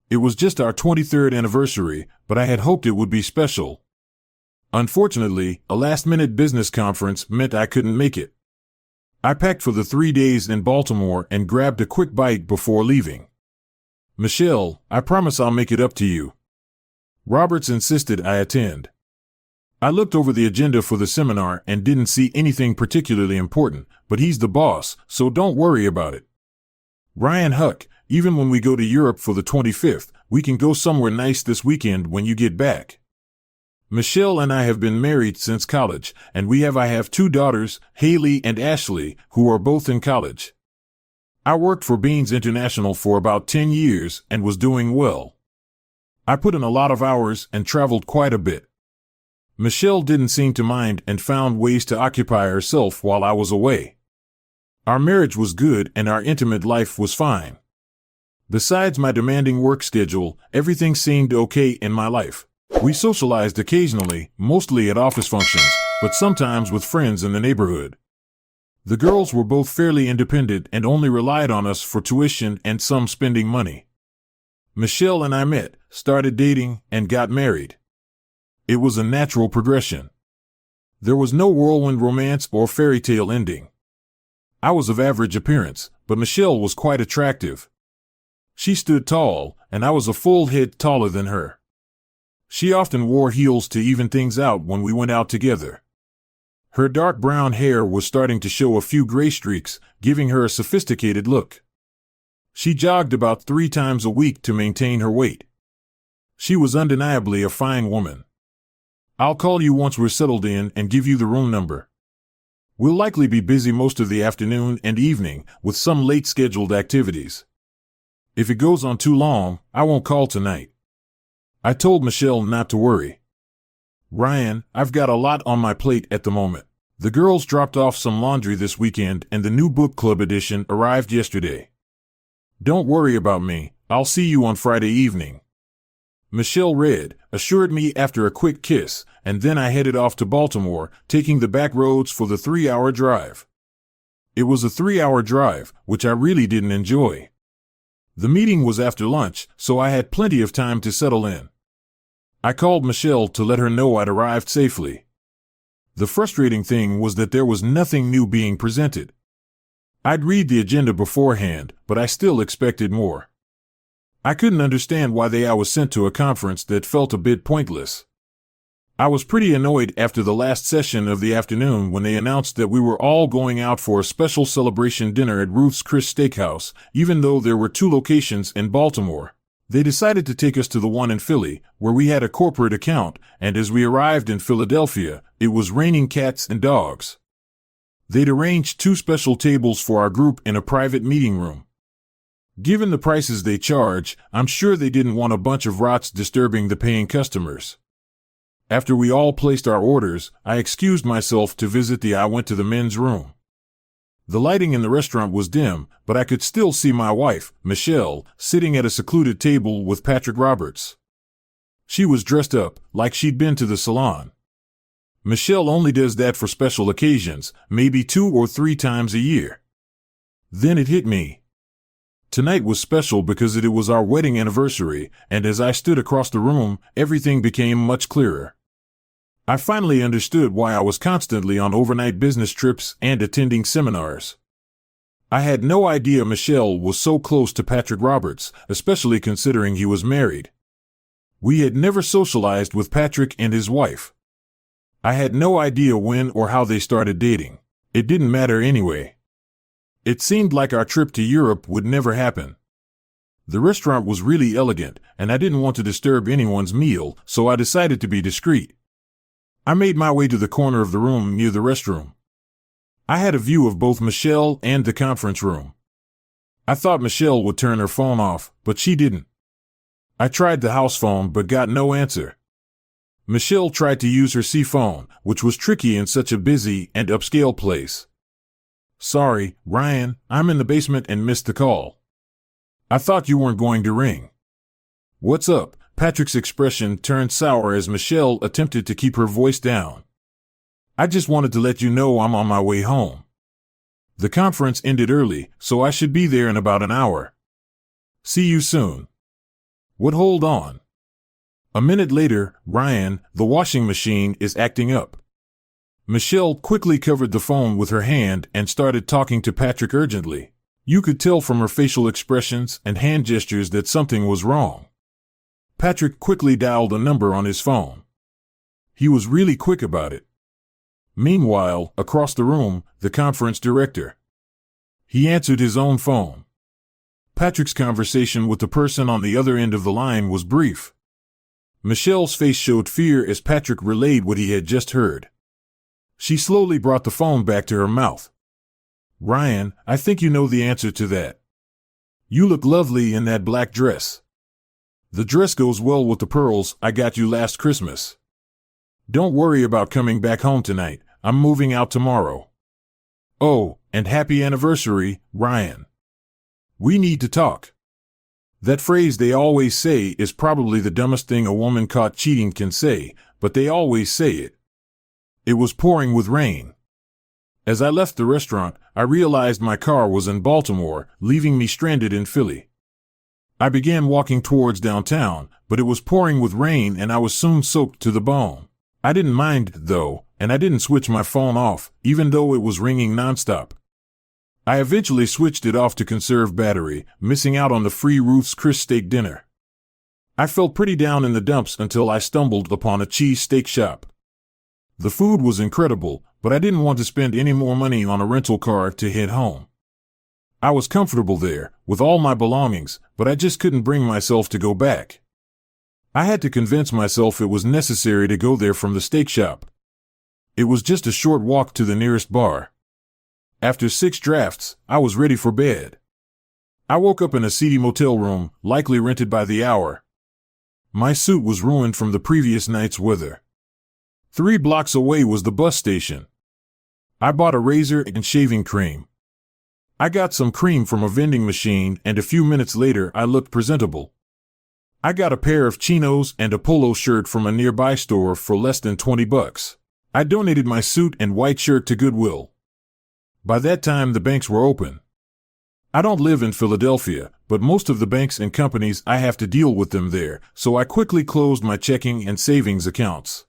It was just our 23rd anniversary, but I had hoped it would be special. Unfortunately, a last-minute business conference meant I couldn't make it. I packed for the 3 days in Baltimore and grabbed a quick bite before leaving. Michelle, I promise I'll make it up to you. Roberts insisted I attend. I looked over the agenda for the seminar and didn't see anything particularly important, but he's the boss, so don't worry about it. Ryan Huck, even when we go to Europe for the 25th, we can go somewhere nice this weekend when you get back. Michelle and I have been married since college, and I have 2 daughters, Haley and Ashley, who are both in college. I worked for Beans International for about 10 years and was doing well. I put in a lot of hours and traveled quite a bit. Michelle didn't seem to mind and found ways to occupy herself while I was away. Our marriage was good and our intimate life was fine. Besides my demanding work schedule, everything seemed okay in my life. We socialized occasionally, mostly at office functions, but sometimes with friends in the neighborhood. The girls were both fairly independent and only relied on us for tuition and some spending money. Michelle and I met, started dating, and got married. It was a natural progression. There was no whirlwind romance or fairy tale ending. I was of average appearance, but Michelle was quite attractive. She stood tall, and I was a full head taller than her. She often wore heels to even things out when we went out together. Her dark brown hair was starting to show a few gray streaks, giving her a sophisticated look. She jogged about 3 times a week to maintain her weight. She was undeniably a fine woman. I'll call you once we're settled in and give you the room number. We'll likely be busy most of the afternoon and evening, with some late scheduled activities. If it goes on too long, I won't call tonight. I told Michelle not to worry. Ryan, I've got a lot on my plate at the moment. The girls dropped off some laundry this weekend and the new book club edition arrived yesterday. Don't worry about me, I'll see you on Friday evening. Michelle read, assured me after a quick kiss, and then I headed off to Baltimore, taking the back roads for the 3-hour drive. It was a 3-hour drive, which I really didn't enjoy. The meeting was after lunch, so I had plenty of time to settle in. I called Michelle to let her know I'd arrived safely. The frustrating thing was that there was nothing new being presented. I'd read the agenda beforehand, but I still expected more. I couldn't understand why I was sent to a conference that felt a bit pointless. I was pretty annoyed after the last session of the afternoon when they announced that we were all going out for a special celebration dinner at Ruth's Chris Steakhouse, even though there were 2 locations in Baltimore. They decided to take us to the one in Philly, where we had a corporate account, and as we arrived in Philadelphia, it was raining cats and dogs. They'd arranged 2 special tables for our group in a private meeting room. Given the prices they charge, I'm sure they didn't want a bunch of rots disturbing the paying customers. After we all placed our orders, I excused myself to visit I went to the men's room. The lighting in the restaurant was dim, but I could still see my wife, Michelle, sitting at a secluded table with Patrick Roberts. She was dressed up, like she'd been to the salon. Michelle only does that for special occasions, maybe 2 or 3 times a year. Then it hit me. Tonight was special because it was our wedding anniversary, and as I stood across the room, everything became much clearer. I finally understood why I was constantly on overnight business trips and attending seminars. I had no idea Michelle was so close to Patrick Roberts, especially considering he was married. We had never socialized with Patrick and his wife. I had no idea when or how they started dating. It didn't matter anyway. It seemed like our trip to Europe would never happen. The restaurant was really elegant, and I didn't want to disturb anyone's meal, so I decided to be discreet. I made my way to the corner of the room near the restroom. I had a view of both Michelle and the conference room. I thought Michelle would turn her phone off, but she didn't. I tried the house phone but got no answer. Michelle tried to use her C phone, which was tricky in such a busy and upscale place. Sorry, Ryan, I'm in the basement and missed the call. I thought you weren't going to ring. What's up? Patrick's expression turned sour as Michelle attempted to keep her voice down. I just wanted to let you know I'm on my way home. The conference ended early, so I should be there in about an hour. See you soon. What, hold on? A minute later, Ryan, the washing machine is acting up. Michelle quickly covered the phone with her hand and started talking to Patrick urgently. You could tell from her facial expressions and hand gestures that something was wrong. Patrick quickly dialed a number on his phone. He was really quick about it. Meanwhile, across the room, the conference director. He answered his own phone. Patrick's conversation with the person on the other end of the line was brief. Michelle's face showed fear as Patrick relayed what he had just heard. She slowly brought the phone back to her mouth. Ryan, I think you know the answer to that. You look lovely in that black dress. The dress goes well with the pearls I got you last Christmas. Don't worry about coming back home tonight. I'm moving out tomorrow. Oh, and happy anniversary, Ryan. We need to talk. That phrase they always say is probably the dumbest thing a woman caught cheating can say, but they always say it. It was pouring with rain. As I left the restaurant, I realized my car was in Baltimore, leaving me stranded in Philly. I began walking towards downtown, but it was pouring with rain and I was soon soaked to the bone. I didn't mind, though, and I didn't switch my phone off, even though it was ringing nonstop. I eventually switched it off to conserve battery, missing out on the free Ruth's Chris steak dinner. I felt pretty down in the dumps until I stumbled upon a cheese steak shop. The food was incredible, but I didn't want to spend any more money on a rental car to head home. I was comfortable there, with all my belongings, but I just couldn't bring myself to go back. I had to convince myself it was necessary to go there from the steak shop. It was just a short walk to the nearest bar. After 6 drafts, I was ready for bed. I woke up in a seedy motel room, likely rented by the hour. My suit was ruined from the previous night's weather. 3 blocks away was the bus station. I bought a razor and shaving cream. I got some cream from a vending machine and a few minutes later I looked presentable. I got a pair of chinos and a polo shirt from a nearby store for less than $20. I donated my suit and white shirt to Goodwill. By that time the banks were open. I don't live in Philadelphia, but most of the banks and companies I have to deal with them there, so I quickly closed my checking and savings accounts.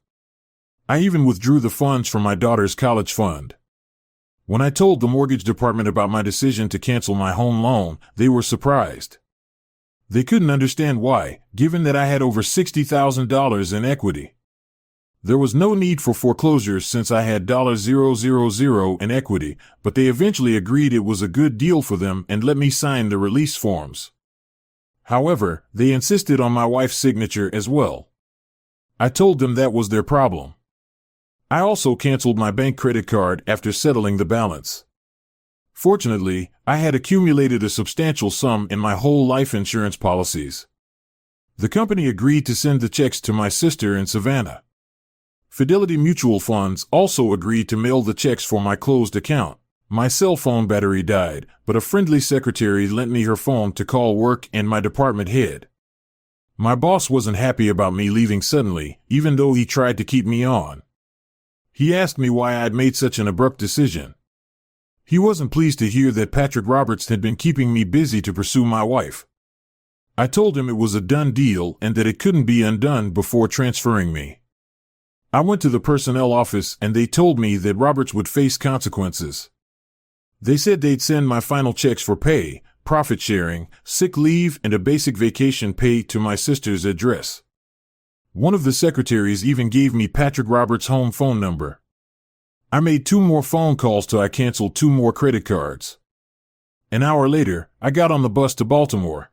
I even withdrew the funds from my daughter's college fund. When I told the mortgage department about my decision to cancel my home loan, they were surprised. They couldn't understand why, given that I had over $60,000 in equity. There was no need for foreclosure since I had $0.000 in equity, but they eventually agreed it was a good deal for them and let me sign the release forms. However, they insisted on my wife's signature as well. I told them that was their problem. I also canceled my bank credit card after settling the balance. Fortunately, I had accumulated a substantial sum in my whole life insurance policies. The company agreed to send the checks to my sister in Savannah. Fidelity Mutual Funds also agreed to mail the checks for my closed account. My cell phone battery died, but a friendly secretary lent me her phone to call work and my department head. My boss wasn't happy about me leaving suddenly, even though he tried to keep me on. He asked me why I'd made such an abrupt decision. He wasn't pleased to hear that Patrick Roberts had been keeping me busy to pursue my wife. I told him it was a done deal and that it couldn't be undone before transferring me. I went to the personnel office and they told me that Roberts would face consequences. They said they'd send my final checks for pay, profit sharing, sick leave, and a basic vacation pay to my sister's address. One of the secretaries even gave me Patrick Roberts' home phone number. I made 2 more phone calls till I canceled 2 more credit cards. An hour later, I got on the bus to Baltimore.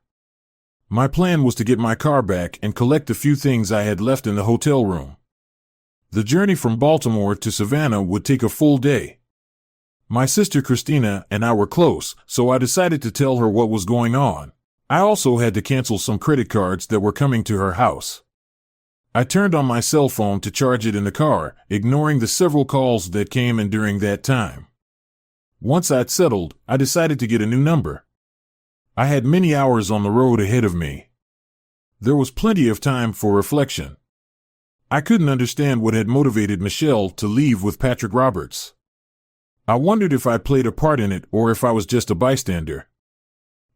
My plan was to get my car back and collect a few things I had left in the hotel room. The journey from Baltimore to Savannah would take a full day. My sister Christina and I were close, so I decided to tell her what was going on. I also had to cancel some credit cards that were coming to her house. I turned on my cell phone to charge it in the car, ignoring the several calls that came in during that time. Once I'd settled, I decided to get a new number. I had many hours on the road ahead of me. There was plenty of time for reflection. I couldn't understand what had motivated Michelle to leave with Patrick Roberts. I wondered if I played a part in it or if I was just a bystander.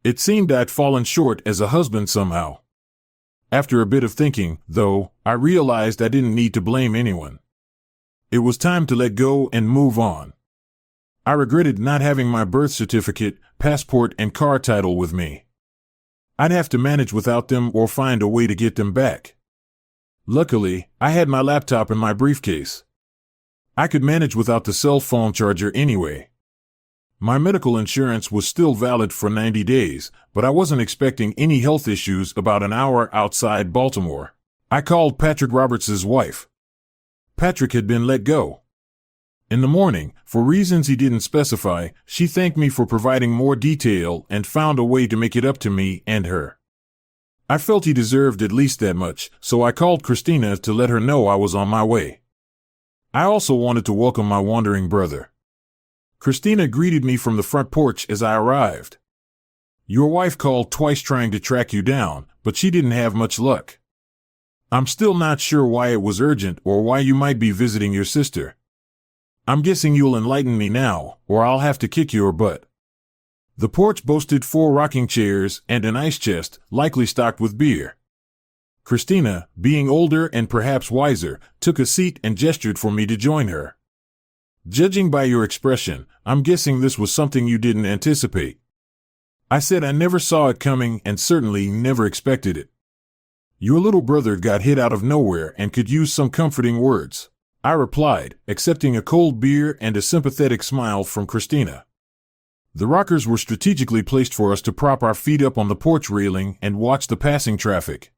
It seemed I'd fallen short as a husband somehow. After a bit of thinking, though, I realized I didn't need to blame anyone. It was time to let go and move on. I regretted not having my birth certificate, passport, and car title with me. I'd have to manage without them or find a way to get them back. Luckily, I had my laptop in my briefcase. I could manage without the cell phone charger anyway. My medical insurance was still valid for 90 days, but I wasn't expecting any health issues about an hour outside Baltimore. I called Patrick Roberts' wife. Patrick had been let go. In the morning, for reasons he didn't specify, she thanked me for providing more detail and found a way to make it up to me and her. I felt he deserved at least that much, so I called Christina to let her know I was on my way. I also wanted to welcome my wandering brother. Christina greeted me from the front porch as I arrived. Your wife called twice trying to track you down, but she didn't have much luck. I'm still not sure why it was urgent or why you might be visiting your sister. I'm guessing you'll enlighten me now, or I'll have to kick your butt. The porch boasted 4 rocking chairs and an ice chest, likely stocked with beer. Christina, being older and perhaps wiser, took a seat and gestured for me to join her. Judging by your expression, I'm guessing this was something you didn't anticipate. I said I never saw it coming and certainly never expected it. Your little brother got hit out of nowhere and could use some comforting words, I replied, accepting a cold beer and a sympathetic smile from Christina. The rockers were strategically placed for us to prop our feet up on the porch railing and watch the passing traffic.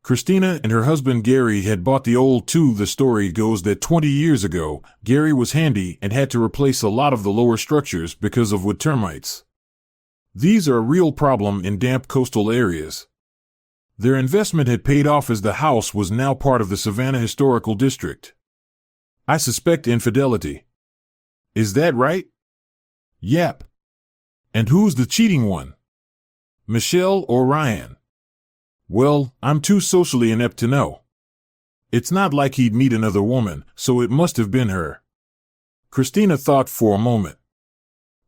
Christina and her husband Gary had bought the old two. The story goes that 20 years ago, Gary was handy and had to replace a lot of the lower structures because of wood termites. These are a real problem in damp coastal areas. Their investment had paid off as the house was now part of the Savannah Historical District. I suspect infidelity. Is that right? Yep. And who's the cheating one? Michelle or Ryan? Well, I'm too socially inept to know. It's not like he'd meet another woman, so it must have been her. Christina thought for a moment.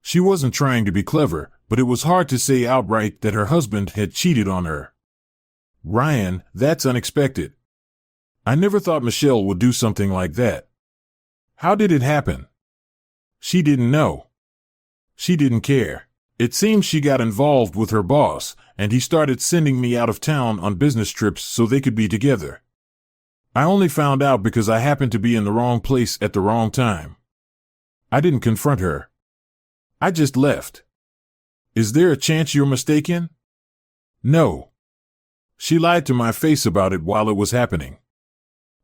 She wasn't trying to be clever, but it was hard to say outright that her husband had cheated on her. Ryan, that's unexpected. I never thought Michelle would do something like that. How did it happen? She didn't know. She didn't care. It seems she got involved with her boss, and he started sending me out of town on business trips so they could be together. I only found out because I happened to be in the wrong place at the wrong time. I didn't confront her. I just left. Is there a chance you're mistaken? No. She lied to my face about it while it was happening.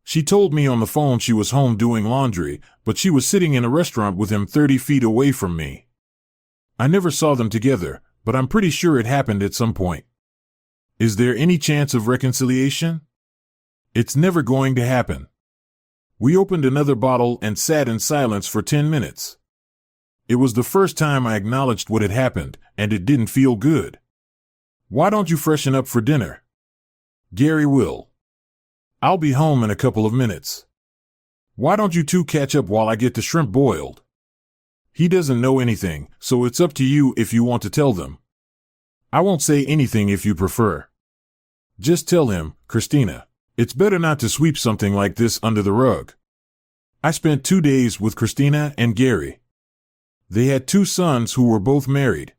She told me on the phone she was home doing laundry, but she was sitting in a restaurant with him 30 feet away from me. I never saw them together, but I'm pretty sure it happened at some point. Is there any chance of reconciliation? It's never going to happen. We opened another bottle and sat in silence for 10 minutes. It was the first time I acknowledged what had happened, and it didn't feel good. Why don't you freshen up for dinner? Gary will. I'll be home in a couple of minutes. Why don't you two catch up while I get the shrimp boiled? He doesn't know anything, so it's up to you if you want to tell them. I won't say anything if you prefer. Just tell him, Christina. It's better not to sweep something like this under the rug. I spent 2 days with Christina and Gary. They had 2 sons who were both married.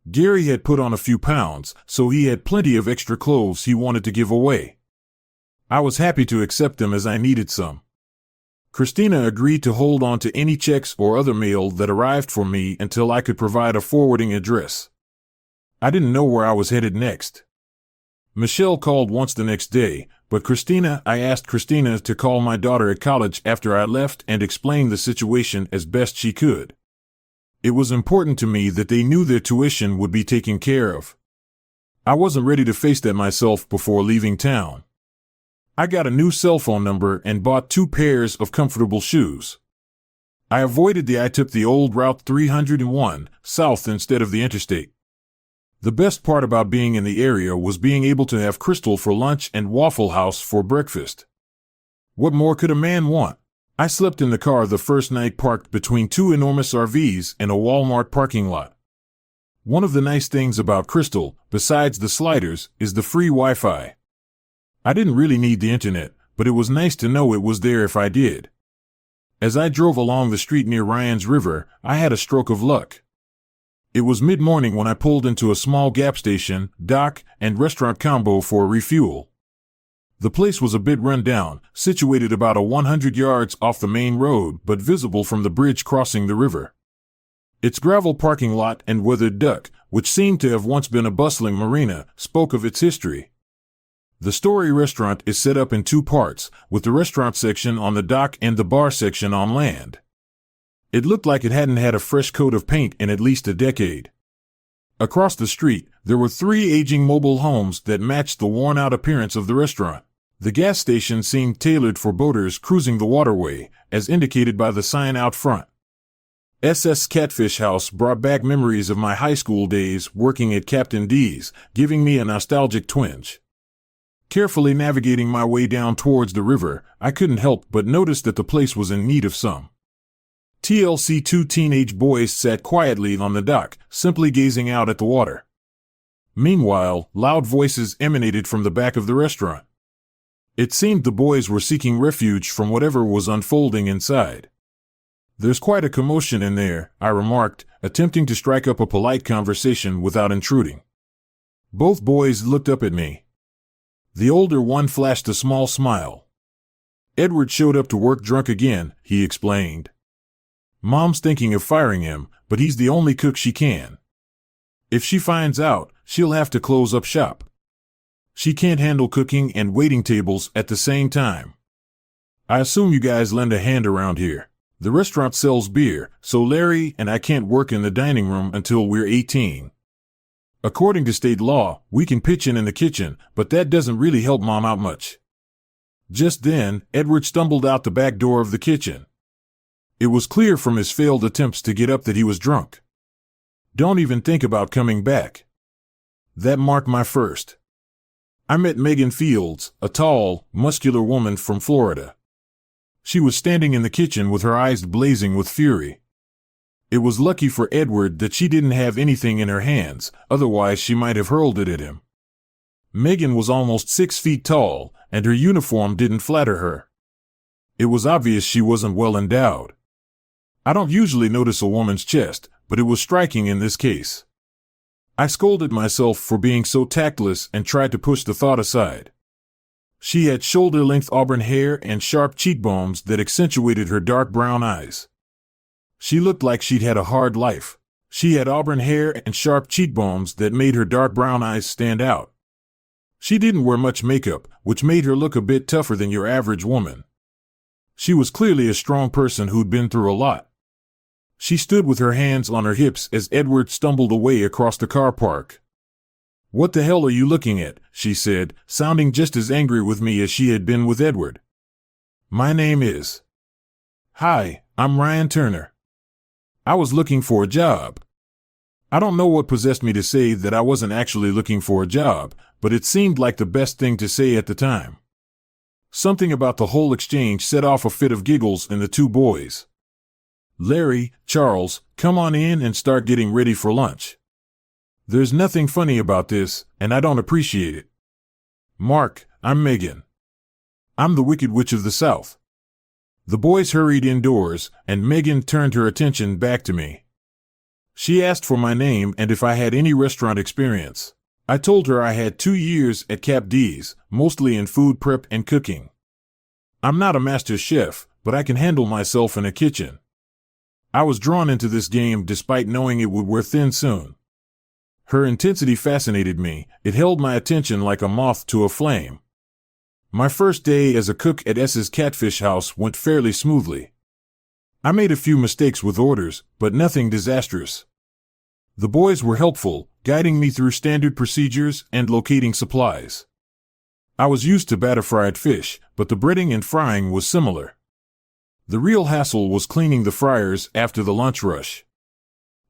Gary had put on a few pounds, so he had plenty of extra clothes he wanted to give away. I was happy to accept them as I needed some. Christina agreed to hold on to any checks or other mail that arrived for me until I could provide a forwarding address. I didn't know where I was headed next. Michelle called once the next day, but I asked Christina to call my daughter at college after I left and explain the situation as best she could. It was important to me that they knew their tuition would be taken care of. I wasn't ready to face that myself before leaving town. I got a new cell phone number and bought 2 pairs of comfortable shoes. I took the old Route 301 south instead of the interstate. The best part about being in the area was being able to have Crystal for lunch and Waffle House for breakfast. What more could a man want? I slept in the car the first night parked between 2 enormous RVs in a Walmart parking lot. One of the nice things about Crystal, besides the sliders, is the free Wi-Fi. I didn't really need the internet, but it was nice to know it was there if I did. As I drove along the street near Ryan's River, I had a stroke of luck. It was mid-morning when I pulled into a small gas station, dock, and restaurant combo for a refuel. The place was a bit run down, situated about 100 yards off the main road but visible from the bridge crossing the river. Its gravel parking lot and weathered dock, which seemed to have once been a bustling marina, spoke of its history. The Story restaurant is set up in two parts, with the restaurant section on the dock and the bar section on land. It looked like it hadn't had a fresh coat of paint in at least a decade. Across the street, there were 3 aging mobile homes that matched the worn-out appearance of the restaurant. The gas station seemed tailored for boaters cruising the waterway, as indicated by the sign out front. SS Catfish House brought back memories of my high school days working at Captain D's, giving me a nostalgic twinge. Carefully navigating my way down towards the river, I couldn't help but notice that the place was in need of some TLC. 2 teenage boys sat quietly on the dock, simply gazing out at the water. Meanwhile, loud voices emanated from the back of the restaurant. It seemed the boys were seeking refuge from whatever was unfolding inside. "There's quite a commotion in there," I remarked, attempting to strike up a polite conversation without intruding. Both boys looked up at me. The older one flashed a small smile. "Edward showed up to work drunk again," he explained. "Mom's thinking of firing him, but he's the only cook she can. If she finds out, she'll have to close up shop. She can't handle cooking and waiting tables at the same time. I assume you guys lend a hand around here. The restaurant sells beer, so Larry and I can't work in the dining room until we're 18. According to state law, we can pitch in the kitchen, but that doesn't really help Mom out much." Just then, Edward stumbled out the back door of the kitchen. It was clear from his failed attempts to get up that he was drunk. "Don't even think about coming back." That marked my first. I met Megan Fields, a tall, muscular woman from Florida. She was standing in the kitchen with her eyes blazing with fury. It was lucky for Edward that she didn't have anything in her hands, otherwise she might have hurled it at him. Megan was almost 6 feet tall, and her uniform didn't flatter her. It was obvious she wasn't well endowed. I don't usually notice a woman's chest, but it was striking in this case. I scolded myself for being so tactless and tried to push the thought aside. She had shoulder-length auburn hair and sharp cheekbones that accentuated her dark brown eyes. She looked like she'd had a hard life. She had auburn hair and sharp cheekbones that made her dark brown eyes stand out. She didn't wear much makeup, which made her look a bit tougher than your average woman. She was clearly a strong person who'd been through a lot. She stood with her hands on her hips as Edward stumbled away across the car park. "What the hell are you looking at?" she said, sounding just as angry with me as she had been with Edward. "My name is..." "Hi, I'm Ryan Turner. I was looking for a job." I don't know what possessed me to say that I wasn't actually looking for a job, but it seemed like the best thing to say at the time. Something about the whole exchange set off a fit of giggles in the two boys. "Larry, Charles, come on in and start getting ready for lunch. There's nothing funny about this, and I don't appreciate it. Mark, I'm Megan. I'm the Wicked Witch of the South." The boys hurried indoors, and Megan turned her attention back to me. She asked for my name and if I had any restaurant experience. I told her I had 2 years at Cap D's, mostly in food prep and cooking. "I'm not a master chef, but I can handle myself in a kitchen." I was drawn into this game despite knowing it would wear thin soon. Her intensity fascinated me. It held my attention like a moth to a flame. My first day as a cook at S's Catfish House went fairly smoothly. I made a few mistakes with orders, but nothing disastrous. The boys were helpful, guiding me through standard procedures and locating supplies. I was used to batter-fried fish, but the breading and frying was similar. The real hassle was cleaning the fryers after the lunch rush.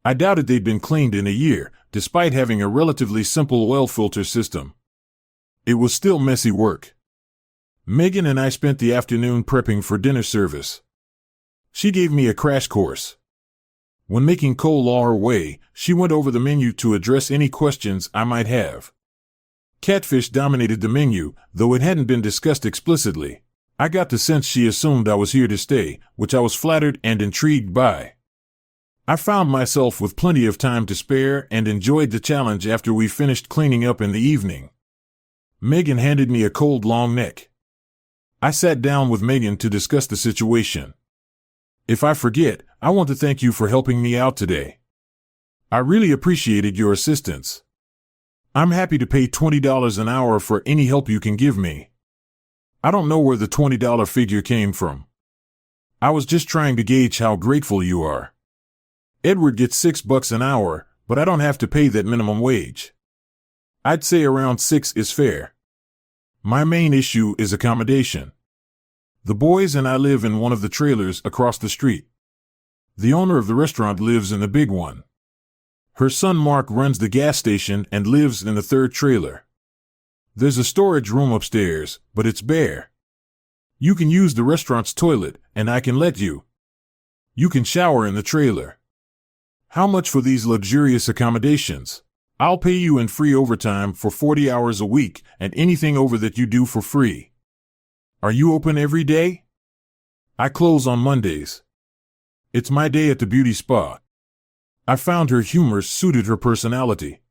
I doubted they'd been cleaned in a year, despite having a relatively simple oil filter system. It was still messy work. Megan and I spent the afternoon prepping for dinner service. She gave me a crash course. When making coleslaw her way, she went over the menu to address any questions I might have. Catfish dominated the menu, though it hadn't been discussed explicitly. I got the sense she assumed I was here to stay, which I was flattered and intrigued by. I found myself with plenty of time to spare and enjoyed the challenge after we finished cleaning up in the evening. Megan handed me a cold long neck. I sat down with Megan to discuss the situation. If I forget, I want to thank you for helping me out today. I really appreciated your assistance. I'm happy to pay $20 an hour for any help you can give me. I don't know where the $20 figure came from. I was just trying to gauge how grateful you are. Edward gets $6 an hour, but I don't have to pay that minimum wage. I'd say around 6 is fair. My main issue is accommodation. The boys and I live in one of the trailers across the street. The owner of the restaurant lives in the big one. Her son Mark runs the gas station and lives in the third trailer. There's a storage room upstairs, but it's bare. You can use the restaurant's toilet, and I can let you. You can shower in the trailer. How much for these luxurious accommodations? I'll pay you in free overtime for 40 hours a week and anything over that you do for free. Are you open every day? I close on Mondays. It's my day at the beauty spa. I found her humor suited her personality.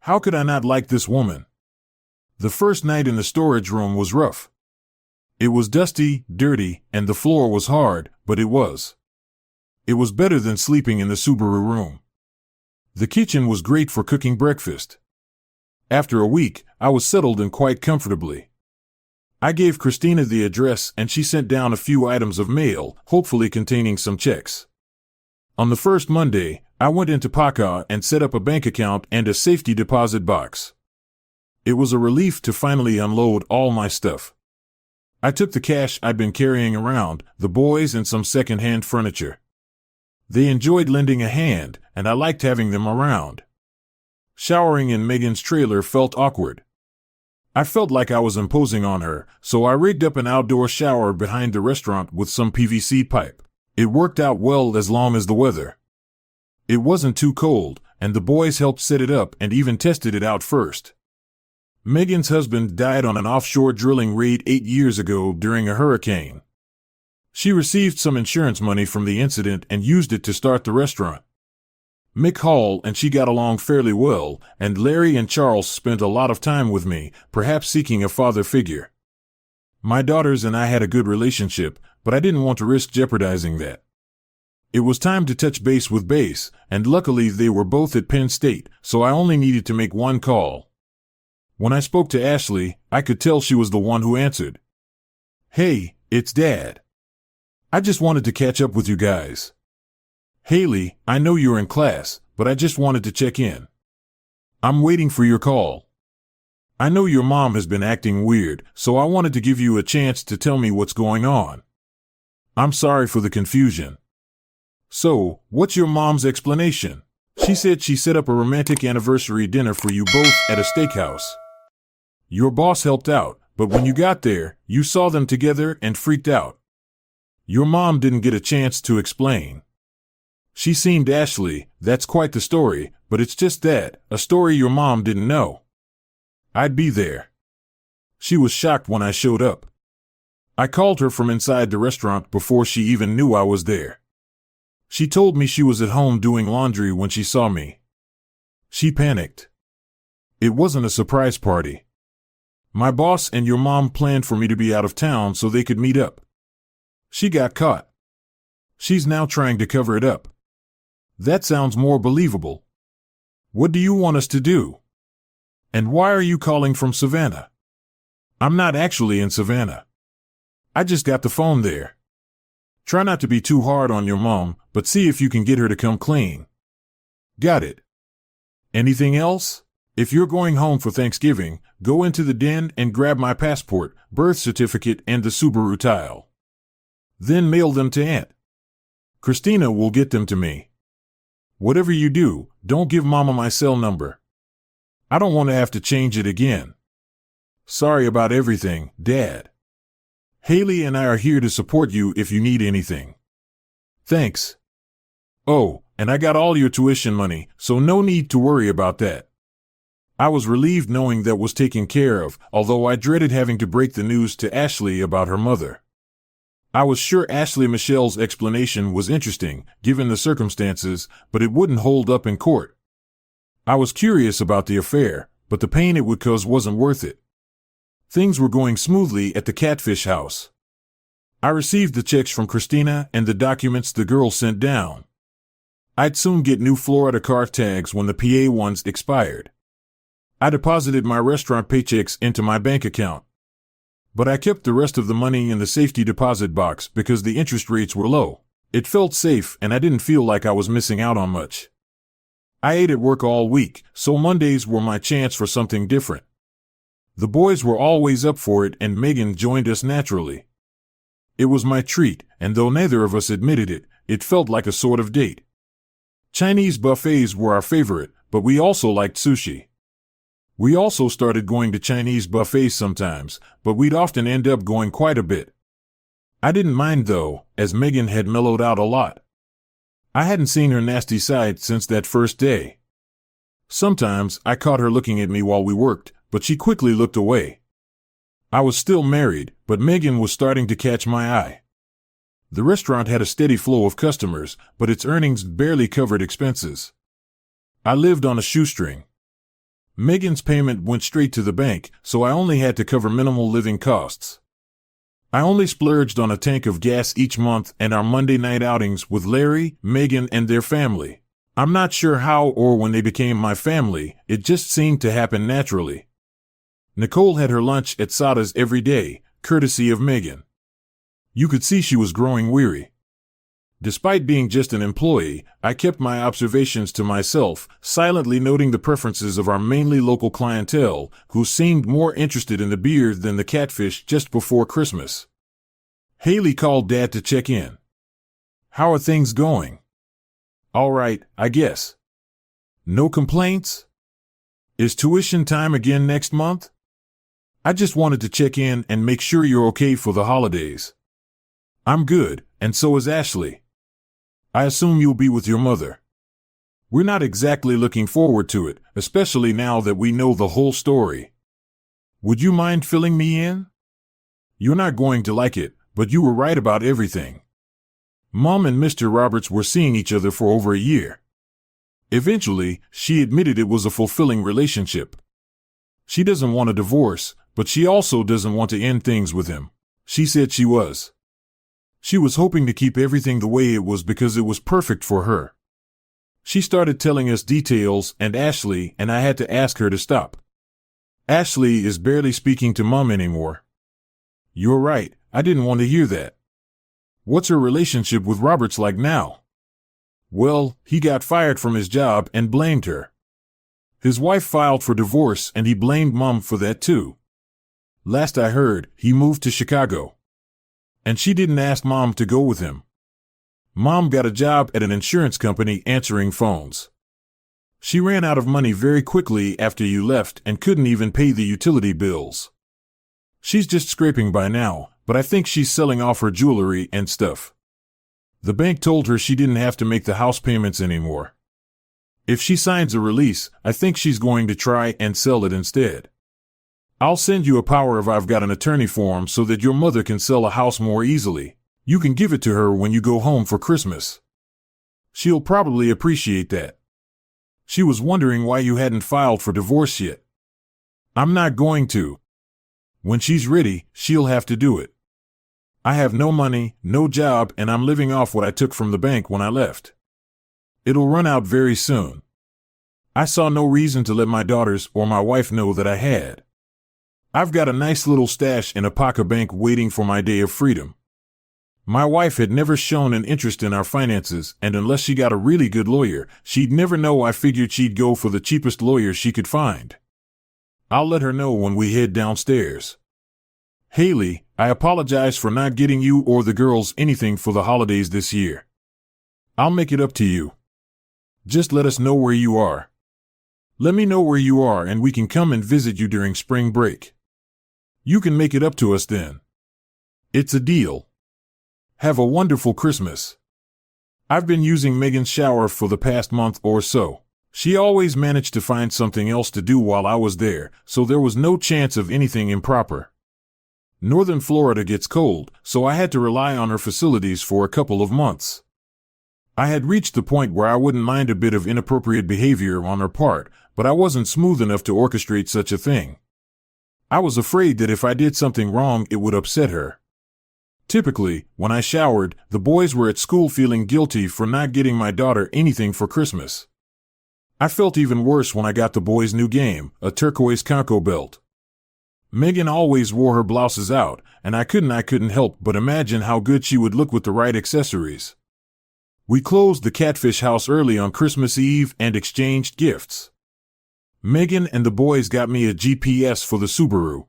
How could I not like this woman? The first night in the storage room was rough. It was dusty, dirty, and the floor was hard, but it was. It was better than sleeping in the Subaru room. The kitchen was great for cooking breakfast. After a week, I was settled in quite comfortably. I gave Christina the address and she sent down a few items of mail, hopefully containing some checks. On the first Monday, I went into Paca and set up a bank account and a safety deposit box. It was a relief to finally unload all my stuff. I took the cash I'd been carrying around, the boys and some second-hand furniture. They enjoyed lending a hand, and I liked having them around. Showering in Megan's trailer felt awkward. I felt like I was imposing on her, so I rigged up an outdoor shower behind the restaurant with some PVC pipe. It worked out well as long as the weather. It wasn't too cold, and the boys helped set it up and even tested it out first. Megan's husband died on an offshore drilling raid 8 years ago during a hurricane. She received some insurance money from the incident and used it to start the restaurant. Mick Hall and she got along fairly well, and Larry and Charles spent a lot of time with me, perhaps seeking a father figure. My daughters and I had a good relationship, but I didn't want to risk jeopardizing that. It was time to touch base with Base, and luckily they were both at Penn State, so I only needed to make one call. When I spoke to Ashley, I could tell she was the one who answered. "Hey, it's Dad. I just wanted to catch up with you guys. Haley, I know you're in class, but I just wanted to check in. I'm waiting for your call. I know your mom has been acting weird, so I wanted to give you a chance to tell me what's going on. I'm sorry for the confusion. So, what's your mom's explanation? She said she set up a romantic anniversary dinner for you both at a steakhouse. Your boss helped out, but when you got there, you saw them together and freaked out. Your mom didn't get a chance to explain. She seemed Ashley, that's quite the story, but it's just that, a story your mom didn't know. I'd be there. She was shocked when I showed up. I called her from inside the restaurant before she even knew I was there. She told me she was at home doing laundry when she saw me. She panicked. It wasn't a surprise party. My boss and your mom planned for me to be out of town so they could meet up. She got caught. She's now trying to cover it up. That sounds more believable. What do you want us to do? And why are you calling from Savannah? I'm not actually in Savannah. I just got the phone there. Try not to be too hard on your mom, but see if you can get her to come clean. Got it. Anything else? If you're going home for Thanksgiving, go into the den and grab my passport, birth certificate, and the Subaru tile. Then mail them to Aunt. Christina will get them to me. Whatever you do, don't give Mama my cell number. I don't want to have to change it again. Sorry about everything, Dad. Haley and I are here to support you if you need anything. Thanks. Oh, and I got all your tuition money, so no need to worry about that. I was relieved knowing that was taken care of, although I dreaded having to break the news to Ashley about her mother. I was sure Ashley Michelle's explanation was interesting, given the circumstances, but it wouldn't hold up in court. I was curious about the affair, but the pain it would cause wasn't worth it. Things were going smoothly at the Catfish house. I received the checks from Christina and the documents the girl sent down. I'd soon get new Florida car tags when the PA ones expired. I deposited my restaurant paychecks into my bank account. But I kept the rest of the money in the safety deposit box because the interest rates were low. It felt safe and I didn't feel like I was missing out on much. I ate at work all week, so Mondays were my chance for something different. The boys were always up for it and Megan joined us naturally. It was my treat, and though neither of us admitted it, it felt like a sort of date. Chinese buffets were our favorite, but we also liked sushi. We also started going to Chinese buffets sometimes, but we'd often end up going quite a bit. I didn't mind though, as Megan had mellowed out a lot. I hadn't seen her nasty side since that first day. Sometimes I caught her looking at me while we worked, but she quickly looked away. I was still married, but Megan was starting to catch my eye. The restaurant had a steady flow of customers, but its earnings barely covered expenses. I lived on a shoestring. Megan's payment went straight to the bank, so I only had to cover minimal living costs. I only splurged on a tank of gas each month and our Monday night outings with Larry, Megan, and their family. I'm not sure how or when they became my family, it just seemed to happen naturally. Nicole had her lunch at Sada's every day, courtesy of Megan. You could see she was growing weary. Despite being just an employee, I kept my observations to myself, silently noting the preferences of our mainly local clientele, who seemed more interested in the beer than the catfish just before Christmas. Haley called Dad to check in. "How are things going?" "All right, I guess." "No complaints?" "Is tuition time again next month?" "I just wanted to check in and make sure you're okay for the holidays." "I'm good, and so is Ashley." "I assume you'll be with your mother." "We're not exactly looking forward to it, especially now that we know the whole story." "Would you mind filling me in?" "You're not going to like it, but you were right about everything. Mom and Mr. Roberts were seeing each other for over a year. Eventually, she admitted it was a fulfilling relationship. She doesn't want a divorce, but she also doesn't want to end things with him. She said she was. She was hoping to keep everything the way it was because it was perfect for her. She started telling us details and Ashley and I had to ask her to stop. Ashley is barely speaking to Mom anymore. You're right, I didn't want to hear that. What's her relationship with Roberts like now? Well, he got fired from his job and blamed her. His wife filed for divorce and he blamed Mom for that too. Last I heard, he moved to Chicago. And she didn't ask Mom to go with him. Mom got a job at an insurance company answering phones. She ran out of money very quickly after you left and couldn't even pay the utility bills. She's just scraping by now, but I think she's selling off her jewelry and stuff. The bank told her she didn't have to make the house payments anymore. If she signs a release, I think she's going to try and sell it instead. I'll send you a power of I've got an attorney form so that your mother can sell a house more easily. You can give it to her when you go home for Christmas. She'll probably appreciate that. She was wondering why you hadn't filed for divorce yet. I'm not going to. When she's ready, she'll have to do it. I have no money, no job, and I'm living off what I took from the bank when I left. It'll run out very soon. I saw no reason to let my daughters or my wife know that I had. I've got a nice little stash in a pocket bank waiting for my day of freedom. My wife had never shown an interest in our finances, and unless she got a really good lawyer, she'd never know I figured she'd go for the cheapest lawyer she could find. I'll let her know when we head downstairs. Haley, I apologize for not getting you or the girls anything for the holidays this year. I'll make it up to you. Just let us know where you are. Let me know where you are and we can come and visit you during spring break. You can make it up to us then. It's a deal. Have a wonderful Christmas. I've been using Megan's shower for the past month or so. She always managed to find something else to do while I was there, so there was no chance of anything improper. Northern Florida gets cold, so I had to rely on her facilities for a couple of months. I had reached the point where I wouldn't mind a bit of inappropriate behavior on her part, but I wasn't smooth enough to orchestrate such a thing. I was afraid that if I did something wrong, it would upset her. Typically, when I showered, the boys were at school feeling guilty for not getting my daughter anything for Christmas. I felt even worse when I got the boys' new game, a turquoise Conco belt. Megan always wore her blouses out, and I couldn't help but imagine how good she would look with the right accessories. We closed the Catfish house early on Christmas Eve and exchanged gifts. Megan and the boys got me a GPS for the Subaru.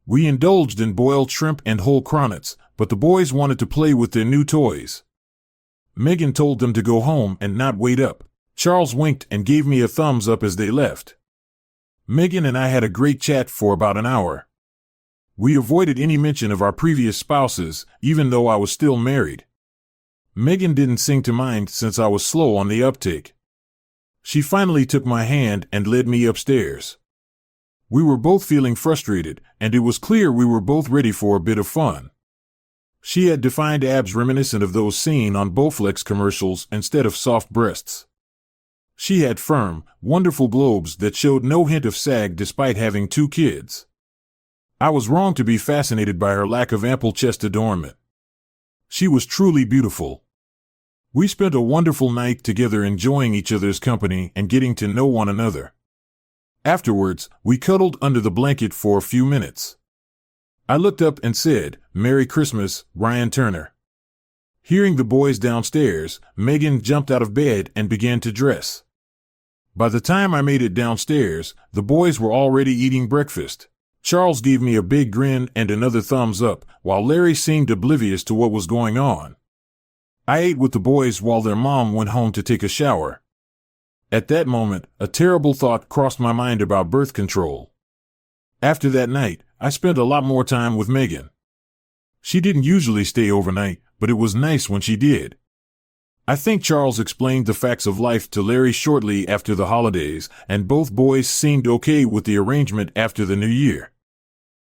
We indulged in boiled shrimp and whole cronets, but the boys wanted to play with their new toys. Megan told them to go home and not wait up. Charles winked and gave me a thumbs up as they left. Megan and I had a great chat for about an hour. We avoided any mention of our previous spouses, even though I was still married. Megan didn't seem to mind since I was slow on the uptake. She finally took my hand and led me upstairs. We were both feeling frustrated, and it was clear we were both ready for a bit of fun. She had defined abs reminiscent of those seen on Bowflex commercials instead of soft breasts. She had firm, wonderful globes that showed no hint of sag despite having 2 kids. I was wrong to be fascinated by her lack of ample chest adornment. She was truly beautiful. We spent a wonderful night together enjoying each other's company and getting to know one another. Afterwards, we cuddled under the blanket for a few minutes. I looked up and said, "Merry Christmas, Ryan Turner." Hearing the boys downstairs, Megan jumped out of bed and began to dress. By the time I made it downstairs, the boys were already eating breakfast. Charles gave me a big grin and another thumbs up, while Larry seemed oblivious to what was going on. I ate with the boys while their mom went home to take a shower. At that moment, a terrible thought crossed my mind about birth control. After that night, I spent a lot more time with Megan. She didn't usually stay overnight, but it was nice when she did. I think Charles explained the facts of life to Larry shortly after the holidays, and both boys seemed okay with the arrangement after the new year.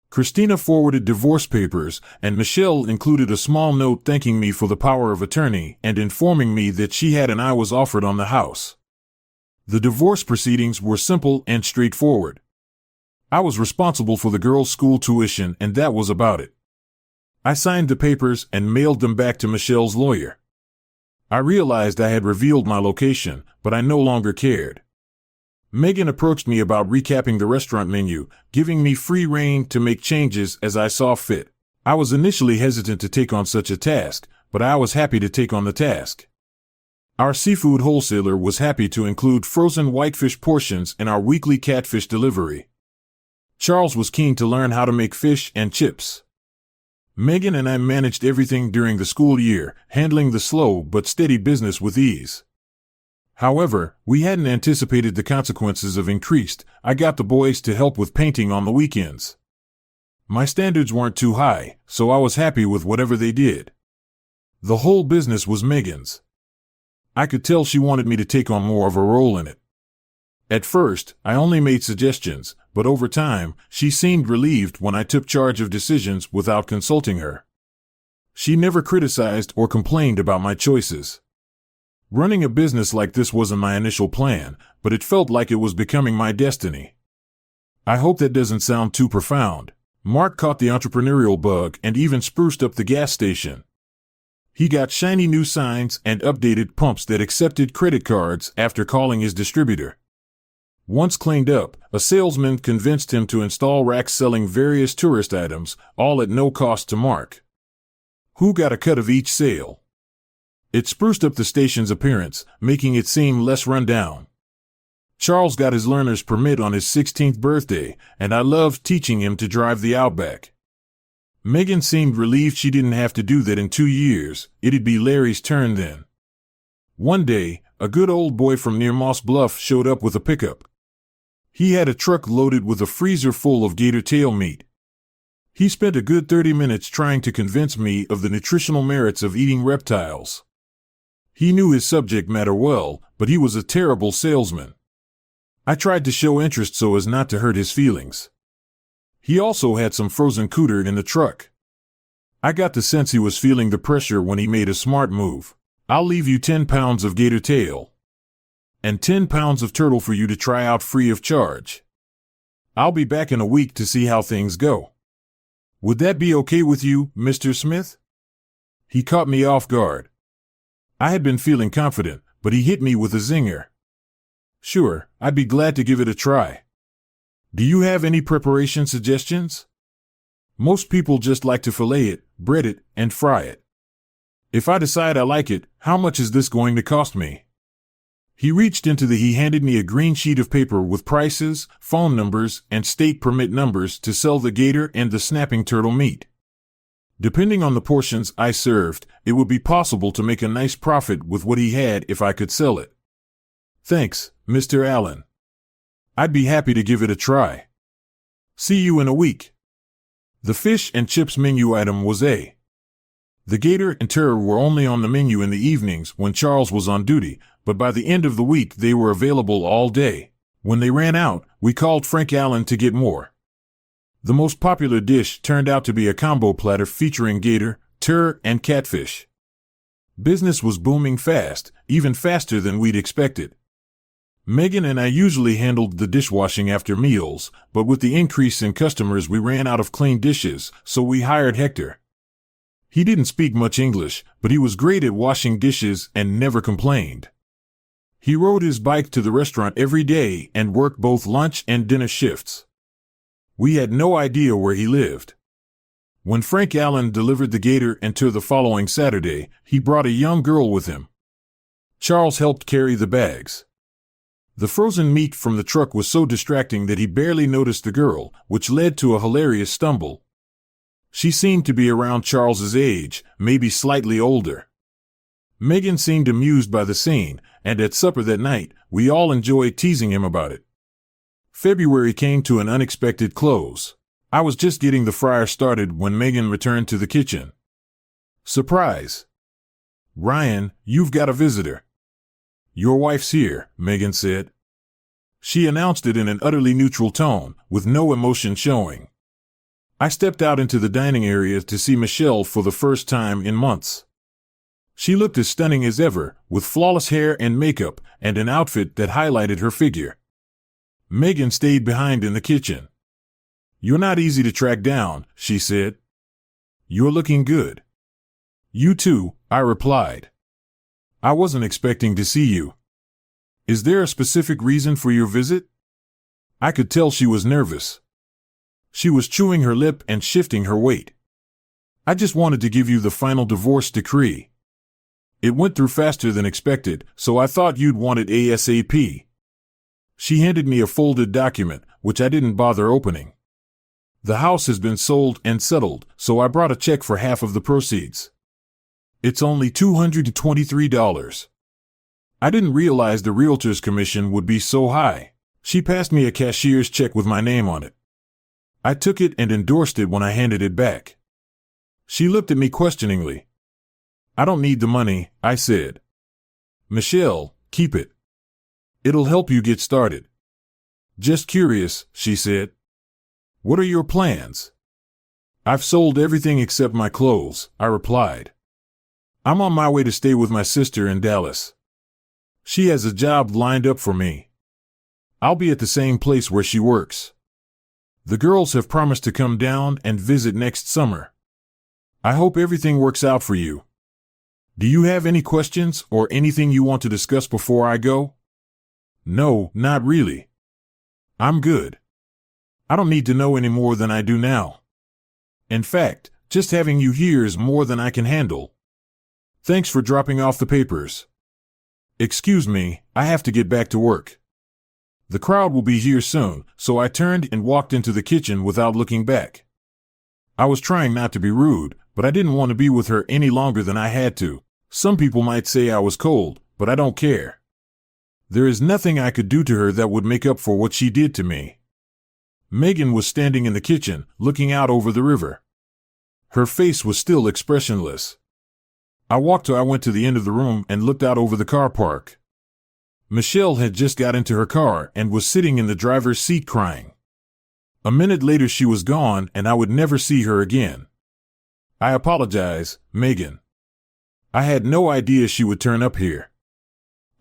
Christina forwarded divorce papers, and Michelle included a small note thanking me for the power of attorney and informing me that she had and I was offered on the house. The divorce proceedings were simple and straightforward. I was responsible for the girls' school tuition, and that was about it. I signed the papers and mailed them back to Michelle's lawyer. I realized I had revealed my location, but I no longer cared. Megan approached me about recapping the restaurant menu, giving me free rein to make changes as I saw fit. I was initially hesitant to take on such a task, but I was happy to take on the task. Our seafood wholesaler was happy to include frozen whitefish portions in our weekly catfish delivery. Charles was keen to learn how to make fish and chips. Megan and I managed everything during the school year, handling the slow but steady business with ease. However, we hadn't anticipated the consequences of increased. I got the boys to help with painting on the weekends. My standards weren't too high, so I was happy with whatever they did. The whole business was Megan's. I could tell she wanted me to take on more of a role in it. At first, I only made suggestions, but over time, she seemed relieved when I took charge of decisions without consulting her. She never criticized or complained about my choices. Running a business like this wasn't my initial plan, but it felt like it was becoming my destiny. I hope that doesn't sound too profound. Mark caught the entrepreneurial bug and even spruced up the gas station. He got shiny new signs and updated pumps that accepted credit cards after calling his distributor. Once cleaned up, a salesman convinced him to install racks selling various tourist items, all at no cost to Mark, who got a cut of each sale. It spruced up the station's appearance, making it seem less run down. Charles got his learner's permit on his 16th birthday, and I loved teaching him to drive the Outback. Megan seemed relieved she didn't have to do that in 2 years. It'd be Larry's turn then. One day, a good old boy from near Moss Bluff showed up with a pickup. He had a truck loaded with a freezer full of gator tail meat. He spent a good 30 minutes trying to convince me of the nutritional merits of eating reptiles. He knew his subject matter well, but he was a terrible salesman. I tried to show interest so as not to hurt his feelings. He also had some frozen cooter in the truck. I got the sense he was feeling the pressure when he made a smart move. I'll leave you 10 pounds of gator tail. And 10 pounds of turtle for you to try out free of charge. I'll be back in a week to see how things go. Would that be okay with you, Mr. Smith? He caught me off guard. I had been feeling confident, but he hit me with a zinger. Sure, I'd be glad to give it a try. Do you have any preparation suggestions? Most people just like to fillet it, bread it, and fry it. If I decide I like it, how much is this going to cost me? He handed me a green sheet of paper with prices, phone numbers, and state permit numbers to sell the gator and the snapping turtle meat. Depending on the portions I served, it would be possible to make a nice profit with what he had if I could sell it. Thanks, Mr. Allen. I'd be happy to give it a try. See you in a week. The fish and chips menu item was A. The gator and turtle were only on the menu in the evenings when Charles was on duty, but by the end of the week they were available all day. When they ran out, we called Frank Allen to get more. The most popular dish turned out to be a combo platter featuring gator, turtle, and catfish. Business was booming fast, even faster than we'd expected. Megan and I usually handled the dishwashing after meals, but with the increase in customers we ran out of clean dishes, so we hired Hector. He didn't speak much English, but he was great at washing dishes and never complained. He rode his bike to the restaurant every day and worked both lunch and dinner shifts. We had no idea where he lived. When Frank Allen delivered the gator and turtle the following Saturday, he brought a young girl with him. Charles helped carry the bags. The frozen meat from the truck was so distracting that he barely noticed the girl, which led to a hilarious stumble. She seemed to be around Charles's age, maybe slightly older. Megan seemed amused by the scene, and at supper that night, we all enjoyed teasing him about it. February came to an unexpected close. I was just getting the fryer started when Megan returned to the kitchen. Surprise! Ryan, you've got a visitor. Your wife's here, Megan said. She announced it in an utterly neutral tone, with no emotion showing. I stepped out into the dining area to see Michelle for the first time in months. She looked as stunning as ever, with flawless hair and makeup, and an outfit that highlighted her figure. Megan stayed behind in the kitchen. You're not easy to track down, she said. You're looking good. You too, I replied. I wasn't expecting to see you. Is there a specific reason for your visit? I could tell she was nervous. She was chewing her lip and shifting her weight. I just wanted to give you the final divorce decree. It went through faster than expected, so I thought you'd want it ASAP. She handed me a folded document, which I didn't bother opening. The house has been sold and settled, so I brought a check for half of the proceeds. It's only $223. I didn't realize the realtor's commission would be so high. She passed me a cashier's check with my name on it. I took it and endorsed it when I handed it back. She looked at me questioningly. I don't need the money, I said. Michelle, keep it. It'll help you get started. Just curious, she said. What are your plans? I've sold everything except my clothes, I replied. I'm on my way to stay with my sister in Dallas. She has a job lined up for me. I'll be at the same place where she works. The girls have promised to come down and visit next summer. I hope everything works out for you. Do you have any questions or anything you want to discuss before I go? No, not really. I'm good. I don't need to know any more than I do now. In fact, just having you here is more than I can handle. Thanks for dropping off the papers. Excuse me, I have to get back to work. The crowd will be here soon, so I turned and walked into the kitchen without looking back. I was trying not to be rude, but I didn't want to be with her any longer than I had to. Some people might say I was cold, but I don't care. There is nothing I could do to her that would make up for what she did to me. Megan was standing in the kitchen, looking out over the river. Her face was still expressionless. I went to the end of the room and looked out over the car park. Michelle had just got into her car and was sitting in the driver's seat crying. A minute later she was gone and I would never see her again. I apologize, Megan. I had no idea she would turn up here.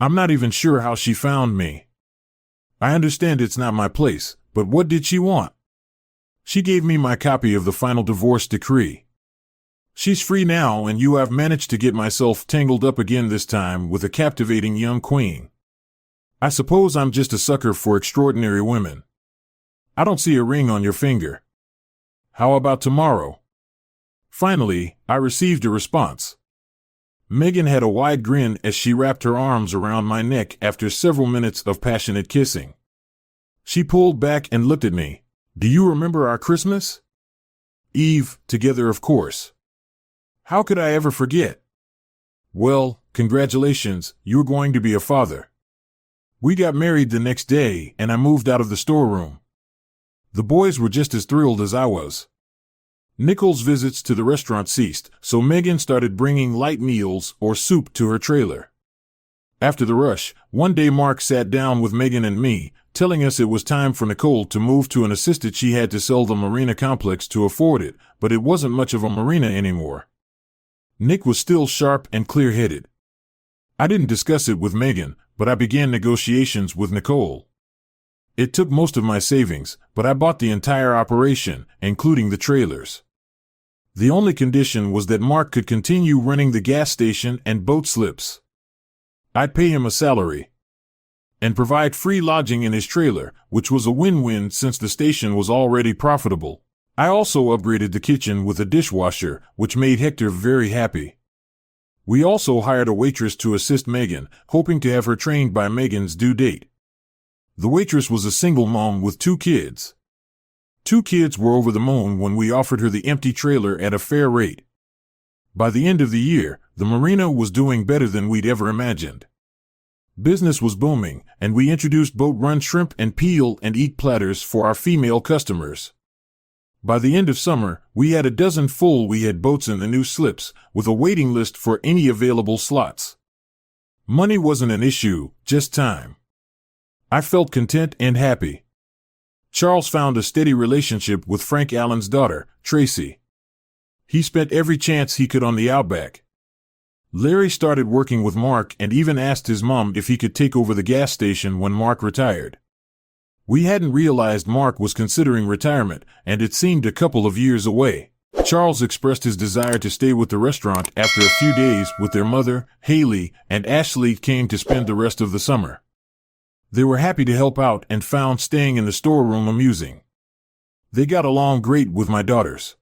I'm not even sure how she found me. I understand it's not my place, but what did she want? She gave me my copy of the final divorce decree. She's free now and you have managed to get myself tangled up again, this time with a captivating young queen. I suppose I'm just a sucker for extraordinary women. I don't see a ring on your finger. How about tomorrow? Finally, I received a response. Megan had a wide grin as she wrapped her arms around my neck after several minutes of passionate kissing. She pulled back and looked at me. Do you remember our Christmas Eve together, of course? How could I ever forget? Well, congratulations, you're going to be a father. We got married the next day and I moved out of the storeroom. The boys were just as thrilled as I was. Nicole's visits to the restaurant ceased, so Megan started bringing light meals or soup to her trailer. After the rush, one day Mark sat down with Megan and me, telling us it was time for Nicole to move to an estate she had to sell the marina complex to afford it, but it wasn't much of a marina anymore. Nick was still sharp and clear-headed. I didn't discuss it with Megan, but I began negotiations with Nicole. It took most of my savings, but I bought the entire operation, including the trailers. The only condition was that Mark could continue running the gas station and boat slips. I'd pay him a salary and provide free lodging in his trailer, which was a win-win since the station was already profitable. I also upgraded the kitchen with a dishwasher, which made Hector very happy. We also hired a waitress to assist Megan, hoping to have her trained by Megan's due date. The waitress was a single mom with 2 kids. 2 kids were over the moon when we offered her the empty trailer at a fair rate. By the end of the year, the marina was doing better than we'd ever imagined. Business was booming, and we introduced boat-run shrimp and peel and eat platters for our female customers. By the end of summer, we had a dozen full. We had boats in the new slips, with a waiting list for any available slots. Money wasn't an issue, just time. I felt content and happy. Charles found a steady relationship with Frank Allen's daughter, Tracy. He spent every chance he could on the outback. Larry started working with Mark and even asked his mom if he could take over the gas station when Mark retired. We hadn't realized Mark was considering retirement, and it seemed a couple of years away. Charles expressed his desire to stay with the restaurant after a few days with their mother, Haley, and Ashley came to spend the rest of the summer. They were happy to help out and found staying in the storeroom amusing. They got along great with my daughters.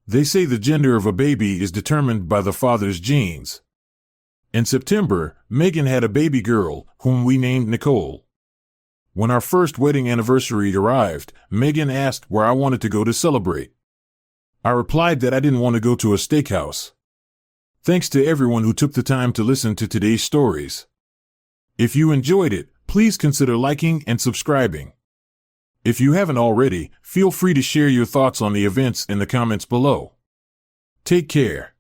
They say the gender of a baby is determined by the father's genes. In September, Megan had a baby girl, whom we named Nicole. When our first wedding anniversary arrived, Megan asked where I wanted to go to celebrate. I replied that I didn't want to go to a steakhouse. Thanks to everyone who took the time to listen to today's stories. If you enjoyed it, please consider liking and subscribing. If you haven't already, feel free to share your thoughts on the events in the comments below. Take care.